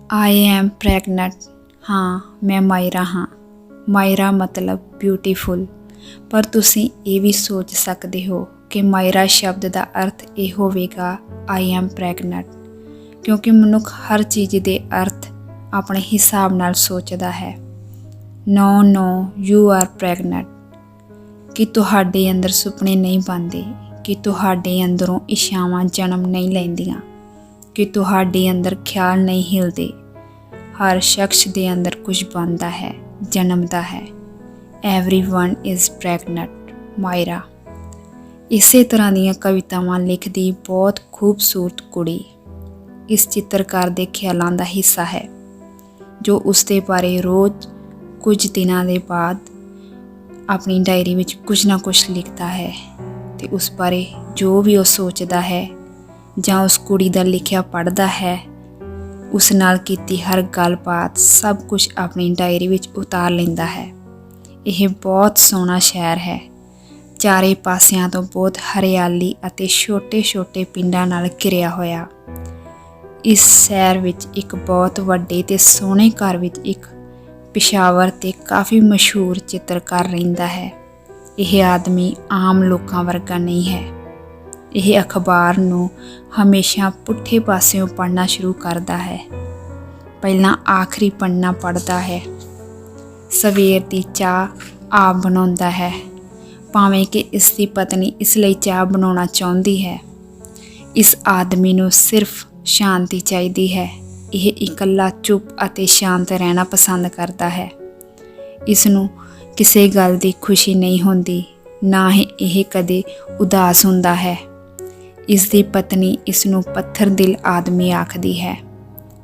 I am pregnant. ਹਾਂ ਮੈਂ ਮਾਇਰਾ ਹਾਂ। ਮਾਇਰਾ ਮਤਲਬ ਬਿਊਟੀਫੁਲ। ਪਰ ਤੁਸੀਂ ਇਹ ਵੀ ਸੋਚ ਸਕਦੇ ਹੋ ਕਿ ਮਾਇਰਾ ਸ਼ਬਦ ਦਾ ਅਰਥ ਇਹ ਹੋਵੇਗਾ ਆਈ ਐਮ ਪ੍ਰੈਗਨੈਂਟ, ਕਿਉਂਕਿ ਮਨੁੱਖ ਹਰ ਚੀਜ਼ ਦੇ ਅਰਥ ਆਪਣੇ ਹਿਸਾਬ ਨਾਲ ਸੋਚਦਾ ਹੈ। ਨੋ ਯੂ ਆਰ ਪ੍ਰੈਗਨੈਂਟ ਕਿ ਤੁਹਾਡੇ ਅੰਦਰ ਸੁਪਨੇ ਨਹੀਂ ਬਣਦੇ, ਕਿ ਤੁਹਾਡੇ ਅੰਦਰੋਂ ਇੱਛਾਵਾਂ ਜਨਮ ਨਹੀਂ ਲੈਂਦੀਆਂ, ਕਿ ਤੁਹਾਡੇ ਅੰਦਰ ਖਿਆਲ ਨਹੀਂ ਹਿਲਦੇ। ਹਰ ਸ਼ਖਸ ਦੇ ਅੰਦਰ ਕੁਝ ਬਣਦਾ ਹੈ, ਜਨਮਦਾ ਹੈ। Everyone is pregnant. ਮਾਇਰਾ ਇਸੇ ਤਰ੍ਹਾਂ ਦੀਆਂ ਕਵਿਤਾਵਾਂ ਲਿਖਦੀ ਬਹੁਤ ਖੂਬਸੂਰਤ ਕੁੜੀ ਇਸ ਚਿੱਤਰਕਾਰ ਦੇ ਖਿਆਲਾਂ ਦਾ ਹਿੱਸਾ ਹੈ, ਜੋ ਉਸਦੇ ਬਾਰੇ ਰੋਜ਼ ਕੁਝ ਦਿਨਾਂ ਦੇ ਬਾਅਦ ਆਪਣੀ ਡਾਇਰੀ ਵਿੱਚ ਕੁਝ ਨਾ ਕੁਝ ਲਿਖਦਾ ਹੈ ਅਤੇ ਉਸ ਬਾਰੇ ਜੋ ਵੀ ਉਹ ਸੋਚਦਾ ਹੈ ਜਾਂ ਉਸ ਕੁੜੀ ਦਾ ਲਿਖਿਆ ਪੜ੍ਹਦਾ ਹੈ, ਉਸ ਨਾਲ ਕੀਤੀ ਹਰ ਗੱਲਬਾਤ ਸਭ ਕੁਝ ਆਪਣੀ ਡਾਇਰੀ ਵਿੱਚ ਉਤਾਰ ਲੈਂਦਾ ਹੈ। ਇਹ ਬਹੁਤ ਸੋਹਣਾ ਸ਼ਹਿਰ ਹੈ, ਚਾਰੇ ਪਾਸਿਆਂ ਤੋਂ ਬਹੁਤ ਹਰਿਆਲੀ ਅਤੇ ਛੋਟੇ-ਛੋਟੇ ਪਿੰਡਾਂ ਨਾਲ ਘਿਰਿਆ ਹੋਇਆ। ਇਸ ਸ਼ਹਿਰ ਵਿੱਚ ਇੱਕ ਬਹੁਤ ਵੱਡੇ ਅਤੇ ਸੋਹਣੇ ਘਰ ਵਿੱਚ ਇੱਕ ਪੇਸ਼ਾਵਰ ਅਤੇ ਕਾਫੀ ਮਸ਼ਹੂਰ ਚਿੱਤਰਕਾਰ ਰਹਿੰਦਾ ਹੈ। ਇਹ ਆਦਮੀ ਆਮ ਲੋਕਾਂ ਵਰਗਾ ਨਹੀਂ ਹੈ। ਇਹ ਅਖਬਾਰ ਨੂੰ ਹਮੇਸ਼ਾ ਪੁੱਠੇ ਪਾਸਿਓਂ ਪੜ੍ਹਨਾ ਸ਼ੁਰੂ ਕਰਦਾ ਹੈ। ਪਹਿਲਾਂ ਆਖਰੀ ਪੰਨਾ ਪੜ੍ਹਦਾ ਹੈ। ਸਵੇਰ ਦੀ ਚਾਹ ਆਪ ਬਣਾਉਂਦਾ ਹੈ, ਭਾਵੇਂ ਕਿ ਇਸ ਦੀ ਪਤਨੀ ਇਸ ਲਈ ਚਾਹ ਬਣਾਉਣਾ ਚਾਹੁੰਦੀ ਹੈ। ਇਸ ਆਦਮੀ ਨੂੰ ਸਿਰਫ ਸ਼ਾਂਤੀ ਚਾਹੀਦੀ ਹੈ। ਇਹ ਇਕੱਲਾ ਚੁੱਪ ਅਤੇ ਸ਼ਾਂਤ ਰਹਿਣਾ ਪਸੰਦ ਕਰਦਾ ਹੈ। ਇਸ ਨੂੰ ਕਿਸੇ ਗੱਲ ਦੀ ਖੁਸ਼ੀ ਨਹੀਂ ਹੁੰਦੀ, ਨਾ ਹੀ ਇਹ ਕਦੇ ਉਦਾਸ ਹੁੰਦਾ ਹੈ। ਇਸ ਦੀ ਪਤਨੀ ਇਸ ਨੂੰ ਪੱਥਰ ਦਿਲ ਆਦਮੀ ਆਖਦੀ ਹੈ।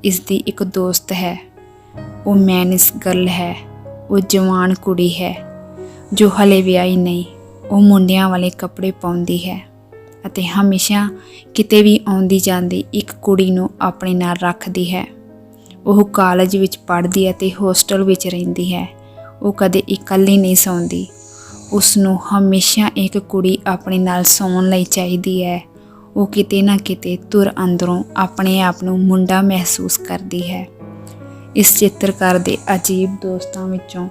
ਇਸ ਦੀ ਇੱਕ ਦੋਸਤ ਹੈ, ਉਹ ਮੈਨਿਸ ਗਰਲ ਹੈ। ਉਹ ਜਵਾਨ ਕੁੜੀ ਹੈ ਜੋ ਹਲੇ ਵਿਆਹੀ ਨਹੀਂ। ਉਹ ਮੁੰਡਿਆਂ ਵਾਲੇ ਕੱਪੜੇ ਪਾਉਂਦੀ ਹੈ ਅਤੇ ਹਮੇਸ਼ਾ ਕਿਤੇ ਵੀ ਆਉਂਦੀ ਜਾਂਦੀ ਇੱਕ ਕੁੜੀ ਨੂੰ ਆਪਣੇ ਨਾਲ ਰੱਖਦੀ ਹੈ। ਉਹ ਕਾਲਜ ਵਿੱਚ ਪੜ੍ਹਦੀ ਅਤੇ ਹੋਸਟਲ ਵਿੱਚ ਰਹਿੰਦੀ ਹੈ। ਉਹ ਕਦੇ ਇਕੱਲੀ ਨਹੀਂ ਸੌਂਦੀ। ਉਸ ਨੂੰ ਹਮੇਸ਼ਾ ਇੱਕ ਕੁੜੀ ਆਪਣੇ ਨਾਲ ਸੌਣ ਲਈ ਚਾਹੀਦੀ ਹੈ। ਉਹ ਕਿਤੇ ਨਾ ਕਿਤੇ ਧੁਰ ਅੰਦਰੋਂ ਆਪਣੇ ਆਪ ਨੂੰ ਮੁੰਡਾ ਮਹਿਸੂਸ ਕਰਦੀ ਹੈ। ਇਸ ਚਿੱਤਰਕਾਰ ਦੇ ਅਜੀਬ ਦੋਸਤਾਂ ਵਿੱਚੋਂ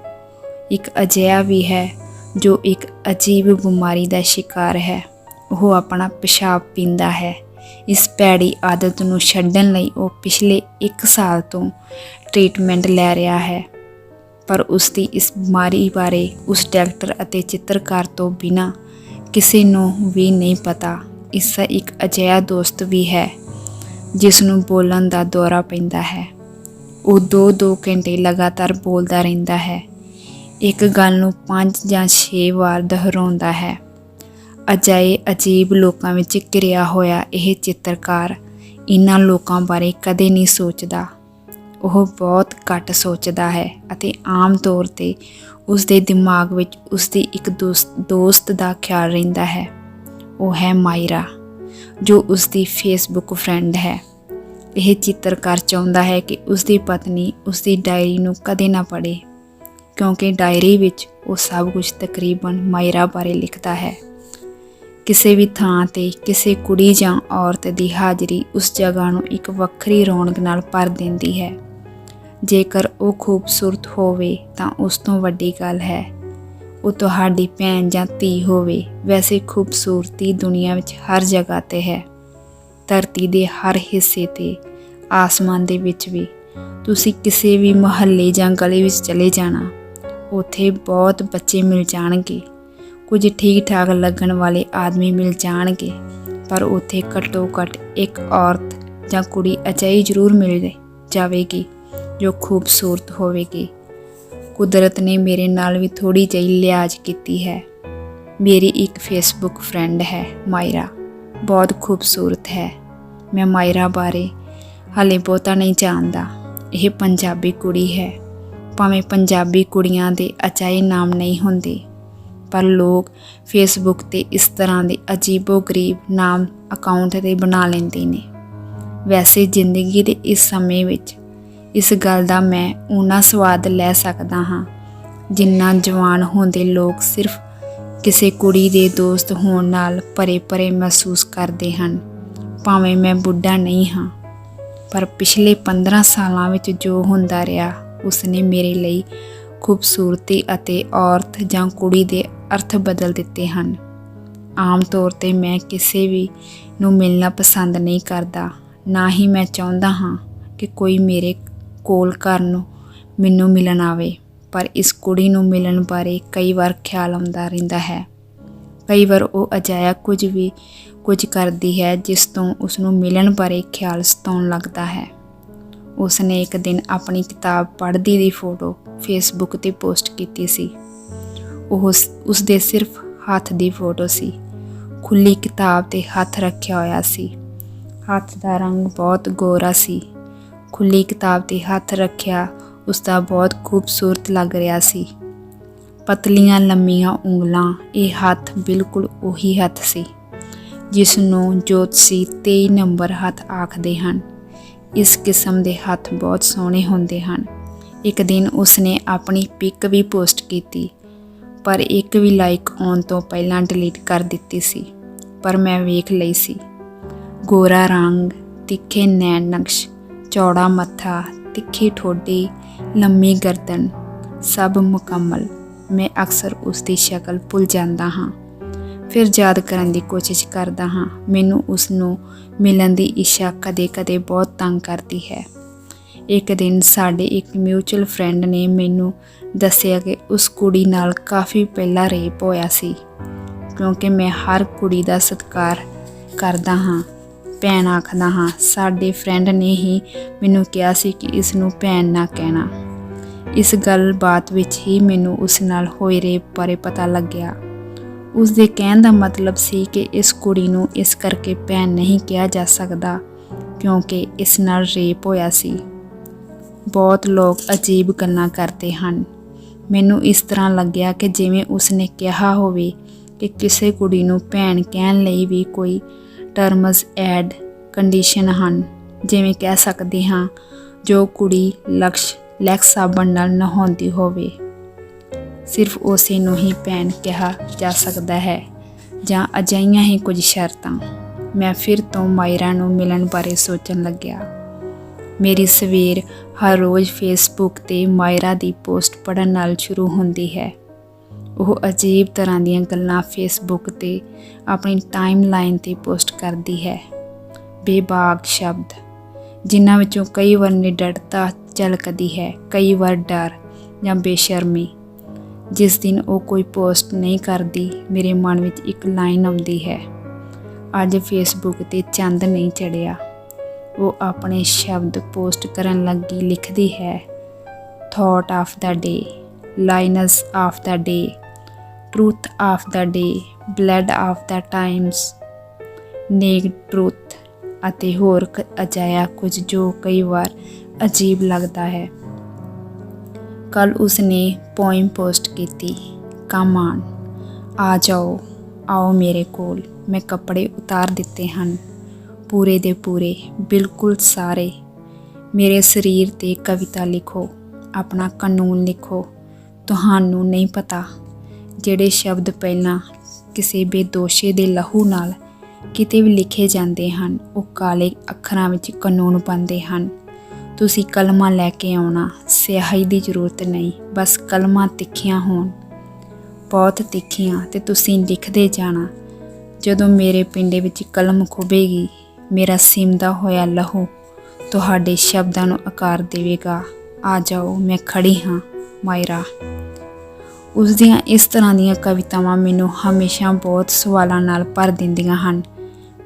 ਇੱਕ ਅਜਿਹਾ ਵੀ ਹੈ ਜੋ ਇੱਕ ਅਜੀਬ ਬਿਮਾਰੀ ਦਾ ਸ਼ਿਕਾਰ ਹੈ। ਉਹ ਆਪਣਾ ਪਿਸ਼ਾਬ ਪੀਂਦਾ ਹੈ। ਇਸ ਭੈੜੀ ਆਦਤ ਨੂੰ ਛੱਡਣ ਲਈ ਉਹ ਪਿਛਲੇ 1 ਸਾਲ ਤੋਂ ਟ੍ਰੀਟਮੈਂਟ ਲੈ ਰਿਹਾ ਹੈ, ਪਰ ਉਸ ਦੀ ਇਸ ਬਿਮਾਰੀ ਬਾਰੇ ਉਸ ਡਾਕਟਰ ਅਤੇ ਚਿੱਤਰਕਾਰ ਤੋਂ ਬਿਨਾਂ ਕਿਸੇ ਨੂੰ ਵੀ ਨਹੀਂ ਪਤਾ। ਇਸ ਦਾ ਇੱਕ ਅਜਿਹਾ ਦੋਸਤ ਵੀ ਹੈ ਜਿਸ ਨੂੰ ਬੋਲਣ ਦਾ ਦੌਰਾ ਪੈਂਦਾ ਹੈ। ਉਹ 2-2 ਘੰਟੇ ਲਗਾਤਾਰ ਬੋਲਦਾ ਰਹਿੰਦਾ ਹੈ, ਇੱਕ ਗੱਲ ਨੂੰ 5 ਜਾਂ 6 ਵਾਰ ਦੁਹਰਾਉਂਦਾ ਹੈ। ਅਜਿਹੇ ਅਜੀਬ ਲੋਕਾਂ ਵਿੱਚ ਘਿਰਿਆ ਹੋਇਆ ਇਹ ਚਿੱਤਰਕਾਰ ਇਹਨਾਂ ਲੋਕਾਂ ਬਾਰੇ ਕਦੇ ਨਹੀਂ ਸੋਚਦਾ। ਉਹ ਬਹੁਤ ਘੱਟ ਸੋਚਦਾ ਹੈ ਅਤੇ ਆਮ ਤੌਰ 'ਤੇ ਉਸ ਦੇ ਦਿਮਾਗ ਵਿੱਚ ਉਸ ਦੀ ਇੱਕ ਦੋਸਤ ਦਾ ਖਿਆਲ ਰਹਿੰਦਾ ਹੈ। ਉਹ ਹੈ ਮਾਇਰਾ, ਜੋ ਉਸ ਦੀ ਫੇਸਬੁੱਕ ਫਰੈਂਡ ਹੈ। ਇਹ ਚਿੱਤਰਕਾਰ ਚਾਹੁੰਦਾ ਹੈ ਕਿ ਉਸ ਦੀ ਪਤਨੀ ਉਸ ਦੀ ਡਾਇਰੀ ਨੂੰ ਕਦੇ ਨਾ ਪੜ੍ਹੇ, ਕਿਉਂਕਿ ਡਾਇਰੀ ਵਿੱਚ ਉਹ ਸਭ ਕੁਝ ਤਕਰੀਬਨ ਮਾਇਰਾ ਬਾਰੇ ਲਿਖਦਾ ਹੈ। ਕਿਸੇ ਵੀ ਥਾਂ 'ਤੇ ਕਿਸੇ ਕੁੜੀ ਜਾਂ ਔਰਤ ਦੀ ਹਾਜ਼ਰੀ ਉਸ ਜਗ੍ਹਾ ਨੂੰ ਇੱਕ ਵੱਖਰੀ ਰੌਣਕ ਨਾਲ ਭਰ ਦਿੰਦੀ ਹੈ। ਜੇਕਰ ਉਹ ਖੂਬਸੂਰਤ ਹੋਵੇ ਤਾਂ ਉਸ ਤੋਂ ਵੱਡੀ ਗੱਲ ਹੈ। ਉਹ ਤੁਹਾਡੀ ਭੈਣ ਜਾਂ ਧੀ ਹੋਵੇ। ਵੈਸੇ ਖੂਬਸੂਰਤੀ ਦੁਨੀਆ ਵਿੱਚ ਹਰ ਜਗ੍ਹਾ 'ਤੇ ਹੈ, ਧਰਤੀ ਦੇ ਹਰ ਹਿੱਸੇ 'ਤੇ, ਆਸਮਾਨ ਦੇ ਵਿੱਚ ਵੀ। ਤੁਸੀਂ ਕਿਸੇ ਵੀ ਮੁਹੱਲੇ ਜਾਂ ਗਲੀ ਵਿੱਚ ਚਲੇ ਜਾਣਾ, ਉੱਥੇ ਬਹੁਤ ਬੱਚੇ ਮਿਲ ਜਾਣਗੇ, ਕੁਝ ਠੀਕ ਠਾਕ ਲੱਗਣ ਵਾਲੇ ਆਦਮੀ ਮਿਲ ਜਾਣਗੇ, ਪਰ ਉੱਥੇ ਘੱਟੋ ਘੱਟ ਇੱਕ ਔਰਤ ਜਾਂ ਕੁੜੀ ਅਜਿਹੀ ਜ਼ਰੂਰ ਮਿਲ ਜਾਵੇਗੀ ਜੋ ਖੂਬਸੂਰਤ ਹੋਵੇਗੀ। ਕੁਦਰਤ ਨੇ ਮੇਰੇ ਨਾਲ ਵੀ ਥੋੜ੍ਹੀ ਜਿਹੀ ਲਿਹਾਜ਼ ਕੀਤੀ ਹੈ। ਮੇਰੀ ਇੱਕ ਫੇਸਬੁੱਕ ਫਰੈਂਡ ਹੈ ਮਾਇਰਾ, ਬਹੁਤ ਖੂਬਸੂਰਤ ਹੈ। ਮੈਂ ਮਾਇਰਾ ਬਾਰੇ ਹਾਲੇ ਬਹੁਤਾ ਨਹੀਂ ਜਾਣਦਾ। ਇਹ ਪੰਜਾਬੀ ਕੁੜੀ ਹੈ। ਭਾਵੇਂ ਪੰਜਾਬੀ ਕੁੜੀਆਂ ਦੇ ਅਜਿਹੇ ਨਾਮ ਨਹੀਂ ਹੁੰਦੇ, ਪਰ ਲੋਕ ਫੇਸਬੁੱਕ 'ਤੇ ਇਸ ਤਰ੍ਹਾਂ ਦੇ ਅਜੀਬੋ-ਗਰੀਬ ਨਾਮ ਅਕਾਊਂਟ 'ਤੇ ਬਣਾ ਲੈਂਦੇ ਨੇ। ਵੈਸੇ ਜ਼ਿੰਦਗੀ ਦੇ ਇਸ ਸਮੇਂ ਵਿੱਚ ਇਸ ਗੱਲ ਦਾ ਮੈਂ ਓਨਾ ਸਵਾਦ ਲੈ ਸਕਦਾ ਹਾਂ ਜਿੰਨਾ ਜਵਾਨ ਹੁੰਦੇ ਲੋਕ ਸਿਰਫ ਕਿਸੇ ਕੁੜੀ ਦੇ ਦੋਸਤ ਹੋਣ ਨਾਲ ਭਰੇ ਮਹਿਸੂਸ ਕਰਦੇ ਹਨ, ਭਾਵੇਂ ਮੈਂ ਬੁੱਢਾ ਨਹੀਂ ਹਾਂ। ਪਰ ਪਿਛਲੇ 15 ਸਾਲਾਂ ਵਿੱਚ ਜੋ ਹੁੰਦਾ ਰਿਹਾ ਉਸਨੇ ਮੇਰੇ ਲਈ ਖੂਬਸੂਰਤੀ ਅਤੇ ਔਰਤ ਜਾਂ ਕੁੜੀ ਦੇ ਅਰਥ ਬਦਲ ਦਿੱਤੇ ਹਨ। ਆਮ ਤੌਰ 'ਤੇ ਮੈਂ ਕਿਸੇ ਵੀ ਨੂੰ ਮਿਲਣਾ ਪਸੰਦ ਨਹੀਂ ਕਰਦਾ, ਨਾ ਹੀ ਮੈਂ ਚਾਹੁੰਦਾ ਹਾਂ ਕਿ ਕੋਈ ਮੇਰੇ ਕੋਲ ਘਰ ਨੂੰ ਮੈਨੂੰ ਮਿਲਣ ਆਵੇ। ਪਰ ਇਸ ਕੁੜੀ ਨੂੰ ਮਿਲਣ ਬਾਰੇ ਕਈ ਵਾਰ ਖਿਆਲ ਆਉਂਦਾ ਰਹਿੰਦਾ ਹੈ। ਕਈ ਵਾਰ ਉਹ ਅਜਿਹਾ ਕੁਝ ਕਰਦੀ ਹੈ ਜਿਸ ਤੋਂ ਉਸਨੂੰ ਮਿਲਣ ਬਾਰੇ ਖਿਆਲ ਸਤਾਉਣ ਲੱਗਦਾ ਹੈ। ਉਸਨੇ ਇੱਕ ਦਿਨ ਆਪਣੀ ਕਿਤਾਬ ਪੜ੍ਹਦੀ ਦੀ ਫੋਟੋ ਫੇਸਬੁੱਕ 'ਤੇ ਪੋਸਟ ਕੀਤੀ ਸੀ। ਉਹ ਉਸਦੇ ਸਿਰਫ ਹੱਥ ਦੀ ਫੋਟੋ ਸੀ। ਖੁੱਲ੍ਹੀ ਕਿਤਾਬ 'ਤੇ ਹੱਥ ਰੱਖਿਆ ਹੋਇਆ ਸੀ। ਹੱਥ ਦਾ ਰੰਗ ਬਹੁਤ ਗੋਰਾ ਸੀ। ਖੁੱਲ੍ਹੀ ਕਿਤਾਬ 'ਤੇ ਹੱਥ ਰੱਖਿਆ ਉਸਦਾ ਬਹੁਤ ਖੂਬਸੂਰਤ ਲੱਗ ਰਿਹਾ ਸੀ। ਪਤਲੀਆਂ ਲੰਮੀਆਂ ਉਂਗਲਾਂ, ਇਹ ਹੱਥ ਬਿਲਕੁਲ ਉਹੀ ਹੱਥ ਸੀ ਜਿਸ ਨੂੰ ਜੋਤਸ਼ੀ 23 ਨੰਬਰ ਹੱਥ ਆਖਦੇ ਹਨ। ਇਸ ਕਿਸਮ ਦੇ ਹੱਥ ਬਹੁਤ ਸੋਹਣੇ ਹੁੰਦੇ ਹਨ। ਇੱਕ ਦਿਨ ਉਸਨੇ ਆਪਣੀ ਪਿਕ ਵੀ ਪੋਸਟ ਕੀਤੀ, ਪਰ ਇੱਕ ਵੀ ਲਾਈਕ ਆਉਣ ਤੋਂ ਪਹਿਲਾਂ ਡਿਲੀਟ ਕਰ ਦਿੱਤੀ ਸੀ। ਪਰ ਮੈਂ ਵੇਖ ਲਈ ਸੀ। ਗੋਰਾ ਰੰਗ, ਤਿੱਖੇ ਨੈਣ ਨਕਸ਼, ਚੌੜਾ ਮੱਥਾ, ਤਿੱਖੀ ਠੋਡੀ, ਲੰਮੀ ਗਰਦਨ, ਸਭ ਮੁਕੰਮਲ। ਮੈਂ ਅਕਸਰ ਉਸਦੀ ਸ਼ਕਲ ਭੁੱਲ ਜਾਂਦਾ ਹਾਂ, ਫਿਰ ਯਾਦ ਕਰਨ ਦੀ ਕੋਸ਼ਿਸ਼ ਕਰਦਾ ਹਾਂ। ਮੈਨੂੰ ਉਸ ਨੂੰ ਮਿਲਣ ਦੀ ਇੱਛਾ ਕਦੇ-ਕਦੇ ਬਹੁਤ ਤੰਗ ਕਰਦੀ ਹੈ। ਇੱਕ ਦਿਨ ਸਾਡੇ ਇੱਕ ਮਿਊਚੁਅਲ ਫਰੈਂਡ ਨੇ ਮੈਨੂੰ ਦੱਸਿਆ ਕਿ ਉਸ ਕੁੜੀ ਨਾਲ ਕਾਫੀ ਪਹਿਲਾਂ ਰੇਪ ਹੋਇਆ ਸੀ। ਕਿਉਂਕਿ ਮੈਂ ਹਰ ਕੁੜੀ ਦਾ ਸਤਿਕਾਰ ਕਰਦਾ ਹਾਂ, ਭੈਣ ਆਖਦਾ ਹਾਂ, ਸਾਡੇ ਫਰੈਂਡ ਨੇ ਹੀ ਮੈਨੂੰ ਕਿਹਾ ਸੀ ਕਿ ਇਸ ਨੂੰ ਭੈਣ ਨਾ ਕਹਿਣਾ। ਇਸ ਗੱਲਬਾਤ ਵਿੱਚ ਹੀ ਮੈਨੂੰ ਉਸ ਨਾਲ ਹੋਏ ਰੇਪ ਬਾਰੇ ਪਤਾ ਲੱਗਿਆ। ਉਸ ਦੇ ਕਹਿਣ ਦਾ ਮਤਲਬ ਸੀ ਕਿ ਇਸ ਕੁੜੀ ਨੂੰ ਇਸ ਕਰਕੇ ਭੈਣ ਨਹੀਂ ਕਿਹਾ ਜਾ ਸਕਦਾ ਕਿਉਂਕਿ ਇਸ ਨਾਲ ਰੇਪ ਹੋਇਆ ਸੀ। ਬਹੁਤ ਲੋਕ ਅਜੀਬ ਗੱਲਾਂ ਕਰਦੇ ਹਨ। ਮੈਨੂੰ ਇਸ ਤਰ੍ਹਾਂ ਲੱਗਿਆ ਕਿ ਜਿਵੇਂ ਉਸਨੇ ਕਿਹਾ ਹੋਵੇ ਕਿ ਕਿਸੇ ਕੁੜੀ ਨੂੰ ਭੈਣ ਕਹਿਣ ਲਈ ਵੀ ਕੋਈ ਟਰਮਜ਼ ਐਂਡ ਕੰਡੀਸ਼ਨ ਹਨ। ਜਿਵੇਂ ਕਹਿ ਸਕਦੇ ਹਾਂ, ਜੋ ਕੁੜੀ ਲੈਕਸ ਸਾਬਣ ਨਾਲ ਨਹਾਉਂਦੀ ਹੋਵੇ, ਸਿਰਫ ਉਸੇ ਨੂੰ ਹੀ ਭੈਣ ਕਿਹਾ ਜਾ ਸਕਦਾ ਹੈ, ਜਾਂ ਅਜਿਹੀਆਂ ਹੀ ਕੁਝ ਸ਼ਰਤਾਂ। ਮੈਂ ਫਿਰ ਤੋਂ ਮਾਇਰਾ ਨੂੰ ਮਿਲਣ ਬਾਰੇ ਸੋਚਣ ਲੱਗਿਆ। ਮੇਰੀ ਸਵੇਰ ਹਰ ਰੋਜ਼ ਫੇਸਬੁੱਕ 'ਤੇ ਮਾਇਰਾ ਦੀ ਪੋਸਟ ਪੜ੍ਹਨ ਨਾਲ ਸ਼ੁਰੂ ਹੁੰਦੀ ਹੈ। ਉਹ ਅਜੀਬ ਤਰ੍ਹਾਂ ਦੀਆਂ ਗੱਲਾਂ ਫੇਸਬੁੱਕ 'ਤੇ ਆਪਣੀ ਟਾਈਮਲਾਈਨ 'ਤੇ ਪੋਸਟ ਕਰਦੀ ਹੈ। ਬੇਬਾਕ ਸ਼ਬਦ, ਜਿਨ੍ਹਾਂ ਵਿੱਚੋਂ ਕਈ ਵਾਰ ਨਿਡਰਤਾ ਝਲਕਦੀ ਹੈ, ਕਈ ਵਾਰ ਡਰ ਜਾਂ ਬੇਸ਼ਰਮੀ। ਜਿਸ ਦਿਨ ਉਹ ਕੋਈ ਪੋਸਟ ਨਹੀਂ ਕਰਦੀ, ਮੇਰੇ ਮਨ ਵਿੱਚ ਇੱਕ ਲਾਈਨ ਆਉਂਦੀ ਹੈ, ਅੱਜ ਫੇਸਬੁੱਕ 'ਤੇ ਚੰਦ ਨਹੀਂ ਚੜ੍ਹਿਆ। ਉਹ ਆਪਣੇ ਸ਼ਬਦ ਪੋਸਟ ਕਰਨ ਲੱਗੀ ਲਿਖਦੀ ਹੈ, thought of the day, lines of the day, truth of the day, blood of the times, naked truth ਅਤੇ ਹੋਰ ਅਜਿਹਾ ਕੁਝ ਜੋ ਕਈ ਵਾਰ ਅਜੀਬ ਲੱਗਦਾ ਹੈ। ਕੱਲ੍ਹ ਉਸਨੇ ਪੋਇਮ ਪੋਸਟ ਕੀਤੀ, ਕਮ ਆਨ, ਆ ਜਾਓ, ਆਓ ਮੇਰੇ ਕੋਲ। ਮੈਂ ਕੱਪੜੇ ਉਤਾਰ ਦਿੱਤੇ ਹਨ, ਪੂਰੇ ਦੇ ਪੂਰੇ, ਬਿਲਕੁਲ ਸਾਰੇ। ਮੇਰੇ ਸਰੀਰ 'ਤੇ ਕਵਿਤਾ ਲਿਖੋ, ਆਪਣਾ ਕਾਨੂੰਨ ਲਿਖੋ। ਤੁਹਾਨੂੰ ਨਹੀਂ ਪਤਾ, ਜਿਹੜੇ ਸ਼ਬਦ ਪਹਿਲਾਂ ਕਿਸੇ ਬੇਦੋਸ਼ੇ ਦੇ ਲਹੂ ਨਾਲ ਕਿਤੇ ਵੀ ਲਿਖੇ ਜਾਂਦੇ ਹਨ, ਉਹ ਕਾਲੇ ਅੱਖਰਾਂ ਵਿੱਚ ਕਾਨੂੰਨ ਬਣਦੇ ਹਨ। ਤੁਸੀਂ ਕਲਮਾਂ ਲੈ ਕੇ ਆਉਣਾ, ਸਿਆਹੀ ਦੀ ਜ਼ਰੂਰਤ ਨਹੀਂ, ਬਸ ਕਲਮਾਂ ਤਿੱਖੀਆਂ ਹੋਣ, ਬਹੁਤ ਤਿੱਖੀਆਂ, ਅਤੇ ਤੁਸੀਂ ਲਿਖਦੇ ਜਾਣਾ। ਜਦੋਂ ਮੇਰੇ ਪਿੰਡੇ ਵਿੱਚ ਕਲਮ ਖੁੱਭੇਗੀ, ਮੇਰਾ ਸਿੰਮਦਾ ਹੋਇਆ ਲਹੂ ਤੁਹਾਡੇ ਸ਼ਬਦਾਂ ਨੂੰ ਆਕਾਰ ਦੇਵੇਗਾ। ਆ ਜਾਓ, ਮੈਂ ਖੜੀ ਹਾਂ, ਮਾਇਰਾ। ਉਸ ਦੀਆਂ ਇਸ ਤਰ੍ਹਾਂ ਦੀਆਂ ਕਵਿਤਾਵਾਂ ਮੈਨੂੰ ਹਮੇਸ਼ਾ ਬਹੁਤ ਸਵਾਲਾਂ ਨਾਲ ਭਰ ਦਿੰਦੀਆਂ ਹਨ।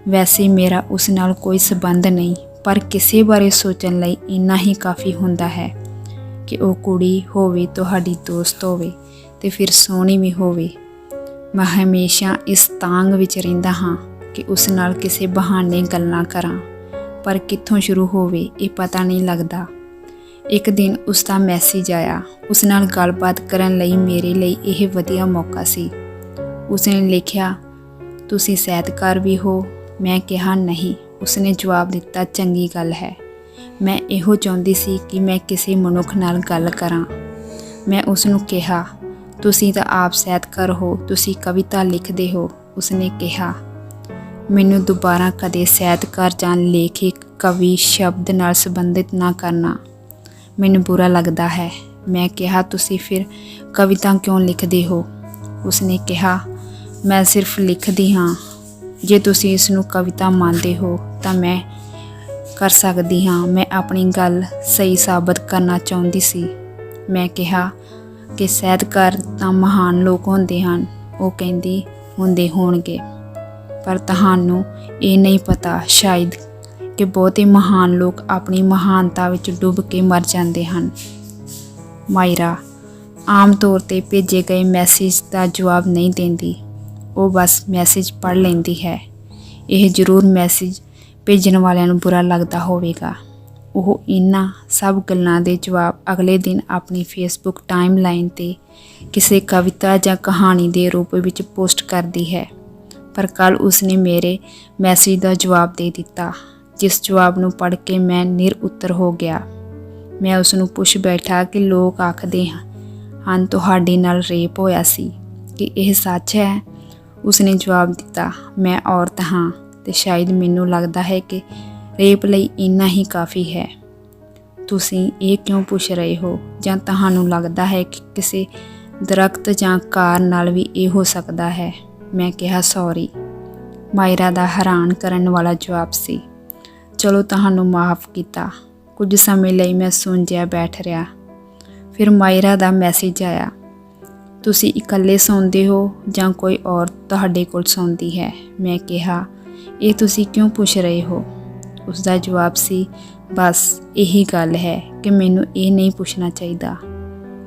ਵੈਸੇ ਮੇਰਾ ਉਸ ਨਾਲ ਕੋਈ ਸਬੰਧ ਨਹੀਂ, ਪਰ ਕਿਸੇ ਬਾਰੇ ਸੋਚਣ ਲਈ ਇੰਨਾ ਹੀ ਕਾਫੀ ਹੁੰਦਾ ਹੈ ਕਿ ਉਹ ਕੁੜੀ ਹੋਵੇ, ਤੁਹਾਡੀ ਦੋਸਤ ਹੋਵੇ, ਅਤੇ ਫਿਰ ਸੋਹਣੀ ਵੀ ਹੋਵੇ। ਮੈਂ ਹਮੇਸ਼ਾ ਇਸ ਤਾਂਘ ਵਿੱਚ ਰਹਿੰਦਾ ਹਾਂ ਕਿ ਉਸ ਨਾਲ ਕਿਸੇ ਬਹਾਨੇ ਗੱਲਾਂ ਕਰਾਂ, ਪਰ ਕਿੱਥੋਂ ਸ਼ੁਰੂ ਹੋਵੇ ਇਹ ਪਤਾ ਨਹੀਂ ਲੱਗਦਾ। ਇੱਕ ਦਿਨ ਉਸ ਦਾ ਮੈਸੇਜ ਆਇਆ। ਉਸ ਨਾਲ ਗੱਲਬਾਤ ਕਰਨ ਲਈ ਮੇਰੇ ਲਈ ਇਹ ਵਧੀਆ ਮੌਕਾ ਸੀ। ਉਸਨੇ ਲਿਖਿਆ, ਤੁਸੀਂ ਸਾਹਿਤਕਾਰ ਵੀ ਹੋ? ਮੈਂ ਕਿਹਾ ਨਹੀਂ। ਉਸਨੇ ਜਵਾਬ ਦਿੱਤਾ, ਚੰਗੀ ਗੱਲ ਹੈ। ਮੈਂ ਇਹੋ ਚਾਹੁੰਦੀ ਸੀ ਕਿ ਮੈਂ ਕਿਸੇ ਮਨੁੱਖ ਨਾਲ ਗੱਲ ਕਰਾਂ। ਮੈਂ ਉਸ ਨੂੰ ਕਿਹਾ, ਤੁਸੀਂ ਤਾਂ ਆਪ ਸਾਹਿਤਕਾਰ ਹੋ, ਤੁਸੀਂ ਕਵਿਤਾ ਲਿਖਦੇ ਹੋ। ਉਸਨੇ ਕਿਹਾ, ਮੈਨੂੰ ਦੁਬਾਰਾ ਕਦੇ ਸਾਹਿਤਕਾਰ ਜਾਂ ਲੇਖਕ ਕਵੀ ਸ਼ਬਦ ਨਾਲ ਸੰਬੰਧਿਤ ਨਾ ਕਰਨਾ, ਮੈਨੂੰ ਬੁਰਾ ਲੱਗਦਾ ਹੈ। ਮੈਂ ਕਿਹਾ, ਤੁਸੀਂ ਫਿਰ ਕਵਿਤਾ ਕਿਉਂ ਲਿਖਦੇ ਹੋ? ਉਸਨੇ ਕਿਹਾ, ਮੈਂ ਸਿਰਫ ਲਿਖਦੀ ਹਾਂ। ਜੇ ਤੁਸੀਂ ਇਸ ਨੂੰ ਕਵਿਤਾ ਮੰਨਦੇ ਹੋ ਤਾਂ ਮੈਂ ਕਰ ਸਕਦੀ ਹਾਂ। ਮੈਂ ਆਪਣੀ ਗੱਲ ਸਹੀ ਸਾਬਤ ਕਰਨਾ ਚਾਹੁੰਦੀ ਸੀ। ਮੈਂ ਕਿਹਾ ਕਿ ਸਾਹਿਤਕਾਰ ਤਾਂ ਮਹਾਨ ਲੋਕ ਹੁੰਦੇ ਹਨ। ਉਹ ਕਹਿੰਦੀ, ਹੁੰਦੇ ਹੋਣਗੇ, ਪਰ ਤੁਹਾਨੂੰ ਇਹ ਨਹੀਂ ਪਤਾ ਸ਼ਾਇਦ ਕਿ ਬਹੁਤੇ ਮਹਾਨ ਲੋਕ ਆਪਣੀ ਮਹਾਨਤਾ ਵਿੱਚ ਡੁੱਬ ਕੇ ਮਰ ਜਾਂਦੇ ਹਨ। ਮਾਇਰਾ ਆਮ ਤੌਰ 'ਤੇ ਭੇਜੇ ਗਏ ਮੈਸੇਜ ਦਾ ਜਵਾਬ ਨਹੀਂ ਦਿੰਦੀ। ਉਹ ਬਸ ਮੈਸੇਜ ਪੜ੍ਹ ਲੈਂਦੀ ਹੈ। ਇਹ ਜ਼ਰੂਰ ਮੈਸੇਜ ਭੇਜਣ ਵਾਲਿਆਂ ਨੂੰ ਬੁਰਾ ਲੱਗਦਾ ਹੋਵੇਗਾ। ਉਹ ਇਹਨਾਂ ਸਭ ਗੱਲਾਂ ਦੇ ਜਵਾਬ ਅਗਲੇ ਦਿਨ ਆਪਣੀ ਫੇਸਬੁੱਕ ਟਾਈਮਲਾਈਨ 'ਤੇ ਕਿਸੇ ਕਵਿਤਾ ਜਾਂ ਕਹਾਣੀ ਦੇ ਰੂਪ ਵਿੱਚ ਪੋਸਟ ਕਰਦੀ ਹੈ। ਪਰ ਕੱਲ੍ਹ ਉਸਨੇ ਮੇਰੇ ਮੈਸੇਜ ਦਾ ਜਵਾਬ ਦੇ ਦਿੱਤਾ, ਜਿਸ ਜਵਾਬ ਨੂੰ ਪੜ੍ਹ ਕੇ ਮੈਂ ਨਿਰਉੱਤਰ ਹੋ ਗਿਆ। ਮੈਂ ਉਸ ਨੂੰ ਪੁੱਛ ਬੈਠਾ ਕਿ ਲੋਕ ਆਖਦੇ ਹਨ ਤੁਹਾਡੇ ਨਾਲ ਰੇਪ ਹੋਇਆ ਸੀ, ਕਿ ਇਹ ਸੱਚ ਹੈ? ਉਸਨੇ ਜਵਾਬ ਦਿੱਤਾ, ਮੈਂ ਔਰਤ ਹਾਂ ਅਤੇ ਸ਼ਾਇਦ ਮੈਨੂੰ ਲੱਗਦਾ ਹੈ ਕਿ ਰੇਪ ਲਈ ਇੰਨਾ ਹੀ ਕਾਫੀ ਹੈ। ਤੁਸੀਂ ਇਹ ਕਿਉਂ ਪੁੱਛ ਰਹੇ ਹੋ? ਜਾਂ ਤੁਹਾਨੂੰ ਲੱਗਦਾ ਹੈ ਕਿ ਕਿਸੇ ਦਰਖਤ ਜਾਂ ਕਾਰ ਨਾਲ ਵੀ ਇਹ ਹੋ ਸਕਦਾ ਹੈ? ਮੈਂ ਕਿਹਾ, ਸੌਰੀ। ਮਾਇਰਾ ਦਾ ਹੈਰਾਨ ਕਰਨ ਵਾਲਾ ਜਵਾਬ ਸੀ, ਚਲੋ ਤੁਹਾਨੂੰ ਮਾਫ਼ ਕੀਤਾ। ਕੁਝ ਸਮੇਂ ਲਈ ਮੈਂ ਸੁੰਨ ਜਿਹਾ ਬੈਠ ਰਿਹਾ। ਫਿਰ ਮਾਇਰਾ ਦਾ ਮੈਸੇਜ ਆਇਆ, ਤੁਸੀਂ ਇਕੱਲੇ ਸੌਂਦੇ ਹੋ ਜਾਂ ਕੋਈ ਔਰਤ ਤੁਹਾਡੇ ਕੋਲ ਸੌਂਦੀ ਹੈ? ਮੈਂ ਕਿਹਾ, ਇਹ ਤੁਸੀਂ ਕਿਉਂ ਪੁੱਛ ਰਹੇ ਹੋ? ਉਸ ਦਾ ਜਵਾਬ ਸੀ, ਬਸ ਇਹੀ ਗੱਲ ਹੈ ਕਿ ਮੈਨੂੰ ਇਹ ਨਹੀਂ ਪੁੱਛਣਾ ਚਾਹੀਦਾ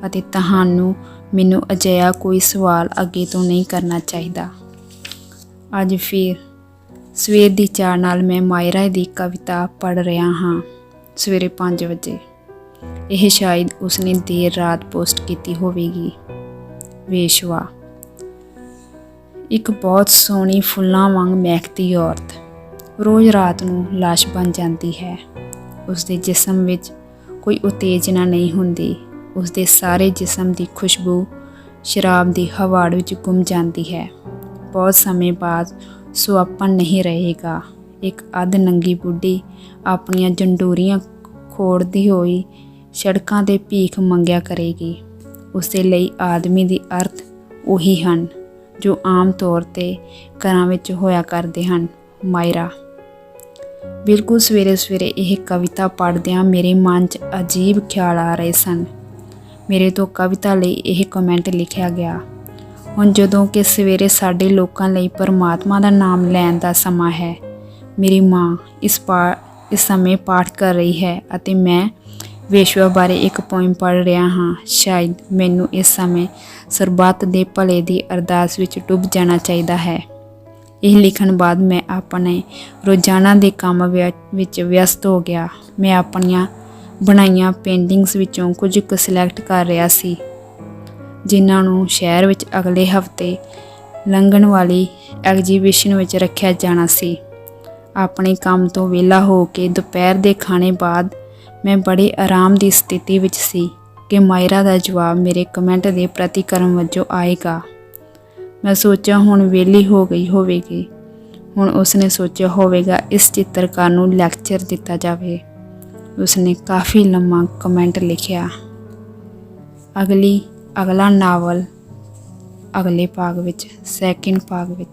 ਅਤੇ ਤੁਹਾਨੂੰ ਮੈਨੂੰ ਅਜਿਹਾ ਕੋਈ ਸਵਾਲ ਅੱਗੇ ਤੋਂ ਨਹੀਂ ਕਰਨਾ ਚਾਹੀਦਾ। ਅੱਜ ਫਿਰ ਸਵੇਰ ਦੀ ਚਾਹ ਨਾਲ ਮੈਂ ਮਾਇਰਾ ਦੀ ਕਵਿਤਾ ਪੜ੍ਹ ਰਿਹਾ ਹਾਂ, ਸਵੇਰੇ 5 ਵਜੇ। ਇਹ ਸ਼ਾਇਦ ਉਸਨੇ ਦੇਰ ਰਾਤ ਪੋਸਟ ਕੀਤੀ ਹੋਵੇਗੀ। ਵੇਸ਼ਵਾ, ਇੱਕ ਬਹੁਤ ਸੋਹਣੀ ਫੁੱਲਾਂ ਵਾਂਗ ਮਹਿਕਦੀ ਔਰਤ ਰੋਜ਼ ਰਾਤ ਨੂੰ ਲਾਸ਼ ਬਣ ਜਾਂਦੀ ਹੈ। ਉਸਦੇ ਜਿਸਮ ਵਿੱਚ ਕੋਈ ਉਤੇਜਨਾ ਨਹੀਂ ਹੁੰਦੀ। ਉਸਦੇ ਸਾਰੇ ਜਿਸਮ ਦੀ ਖੁਸ਼ਬੂ ਸ਼ਰਾਬ ਦੀ ਹਵਾੜ ਵਿੱਚ ਗੁੰਮ ਜਾਂਦੀ ਹੈ। ਬਹੁਤ ਸਮੇਂ ਬਾਅਦ ਸੁਹੱਪਣ ਨਹੀਂ ਰਹੇਗਾ। ਇੱਕ ਅੱਧ ਨੰਗੀ ਬੁੱਢੀ ਆਪਣੀਆਂ ਜੰਡੋਰੀਆਂ ਖੋੜਦੀ ਹੋਈ ਸੜਕਾਂ 'ਤੇ ਭੀਖ ਮੰਗਿਆ ਕਰੇਗੀ। ਉਸਦੇ ਲਈ ਆਦਮੀ ਦੀ ਅਰਥ ਉਹੀ ਹਨ ਜੋ ਆਮ ਤੌਰ 'ਤੇ ਘਰਾਂ ਵਿੱਚ ਹੋਇਆ ਕਰਦੇ ਹਨ। ਮਾਇਰਾ। ਬਿਲਕੁਲ ਸਵੇਰੇ ਸਵੇਰੇ ਇਹ ਕਵਿਤਾ ਪੜ੍ਹਦਿਆਂ ਮੇਰੇ ਮਨ 'ਚ ਅਜੀਬ ਖਿਆਲ ਆ ਰਹੇ ਸਨ। ਮੇਰੇ ਤੋਂ ਕਵਿਤਾ ਲਈ ਇਹ ਕਮੈਂਟ ਲਿਖਿਆ ਗਿਆ, ਹੁਣ ਜਦੋਂ ਕਿ ਸਵੇਰੇ ਸਾਡੇ ਲੋਕਾਂ ਲਈ ਪਰਮਾਤਮਾ ਦਾ ਨਾਮ ਲੈਣ ਦਾ ਸਮਾਂ ਹੈ। ਮੇਰੀ ਮਾਂ ਇਸ ਸਮੇਂ ਪਾਠ ਕਰ ਰਹੀ ਹੈ ਅਤੇ ਮੈਂ ਵੇਸ਼ਵਾ ਬਾਰੇ ਇੱਕ ਪੋਇਮ ਪੜ੍ਹ ਰਿਹਾ ਹਾਂ। ਸ਼ਾਇਦ ਮੈਨੂੰ ਇਸ ਸਮੇਂ ਸਰਬੱਤ ਦੇ ਭਲੇ ਦੀ ਅਰਦਾਸ ਵਿੱਚ ਡੁੱਬ ਜਾਣਾ ਚਾਹੀਦਾ ਹੈ। ਇਹ ਲਿਖਣ ਬਾਅਦ ਮੈਂ ਆਪਣੇ ਰੋਜ਼ਾਨਾ ਦੇ ਕੰਮ ਵਿੱਚ ਵਿਅਸਤ ਹੋ ਗਿਆ। ਮੈਂ ਆਪਣੀਆਂ ਬਣਾਈਆਂ ਪੇਂਟਿੰਗਸ ਵਿੱਚੋਂ ਕੁਝ ਕੁ ਸਿਲੈਕਟ ਕਰ ਰਿਹਾ ਸੀ, ਜਿਨ੍ਹਾਂ ਨੂੰ ਸ਼ਹਿਰ ਵਿੱਚ ਅਗਲੇ ਹਫ਼ਤੇ ਲੰਘਣ ਵਾਲੀ ਐਗਜ਼ੀਬਿਸ਼ਨ ਵਿੱਚ ਰੱਖਿਆ ਜਾਣਾ ਸੀ। ਆਪਣੇ ਕੰਮ ਤੋਂ ਵਿਹਲਾ ਹੋ ਕੇ ਦੁਪਹਿਰ ਦੇ ਖਾਣੇ ਬਾਅਦ ਮੈਂ ਬੜੇ ਆਰਾਮ ਦੀ ਸਥਿਤੀ ਵਿੱਚ ਸੀ ਕਿ ਮਾਇਰਾ ਦਾ ਜਵਾਬ ਮੇਰੇ ਕਮੈਂਟ ਦੇ ਪ੍ਰਤੀਕਰਮ ਵਜੋਂ ਆਏਗਾ। ਮੈਂ ਸੋਚਿਆ ਹੁਣ ਵਿਹਲੀ ਹੋ ਗਈ ਹੋਵੇਗੀ। ਹੁਣ ਉਸਨੇ ਸੋਚਿਆ ਹੋਵੇਗਾ ਇਸ ਚਿੱਤਰਕਾਰ ਨੂੰ ਲੈਕਚਰ ਦਿੱਤਾ ਜਾਵੇ। ਉਸਨੇ ਕਾਫੀ ਲੰਮਾ ਕਮੈਂਟ ਲਿਖਿਆ। ਅਗਲਾ ਨਾਵਲ ਅਗਲੇ ਭਾਗ ਵਿੱਚ, ਸੈਕਿੰਡ ਭਾਗ ਵਿੱਚ।